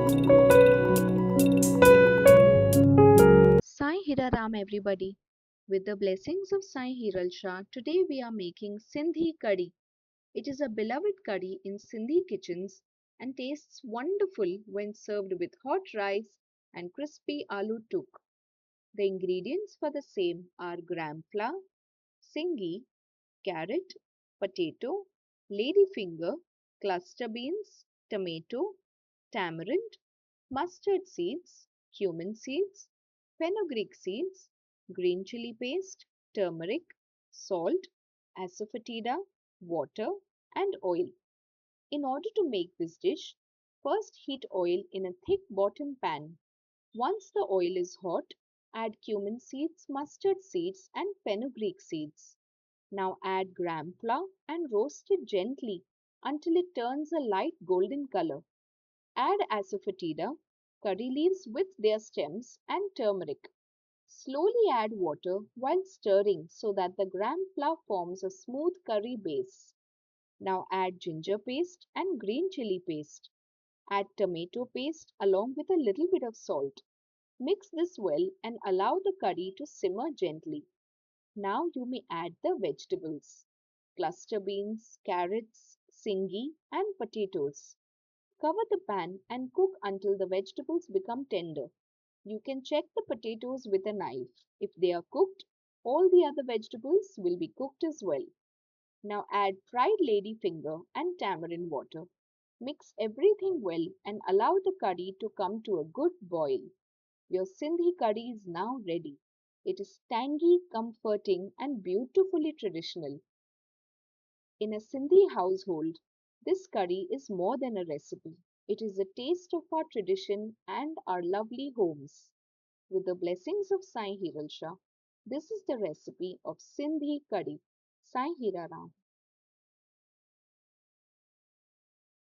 Sai Hira Ram everybody. With the blessings of Sai Hiral Shah, today we are making Sindhi Curry. It is a beloved curry in Sindhi kitchens and tastes wonderful when served with hot rice and crispy aloo tuk. The ingredients for the same are gram flour, singi, carrot, potato, ladyfinger, cluster beans, tomato, tamarind, mustard seeds, cumin seeds, fenugreek seeds, green chili paste, turmeric, salt, asafoetida, water, and oil. In order to make this dish, first heat oil in a thick bottom pan. Once the oil is hot, add cumin seeds, mustard seeds, and fenugreek seeds. Now add gram flour and roast it gently until it turns a light golden color. Add asafoetida, curry leaves with their stems, and turmeric. Slowly add water while stirring so that the gram flour forms a smooth curry base. Now add ginger paste and green chili paste. Add tomato paste along with a little bit of salt. Mix this well and allow the curry to simmer gently. Now you may add the vegetables: cluster beans, carrots, singi, and potatoes. Cover the pan and cook until the vegetables become tender. You can check the potatoes with a knife. If they are cooked, all the other vegetables will be cooked as well. Now add fried ladyfinger and tamarind water. Mix everything well and allow the curry to come to a good boil. Your Sindhi curry is now ready. It is tangy, comforting, and beautifully traditional. In a Sindhi household, this curry is more than a recipe. It is a taste of our tradition and our lovely homes. With the blessings of Sai Hiral Shah, this is the recipe of Sindhi curry. Sai Hiraram.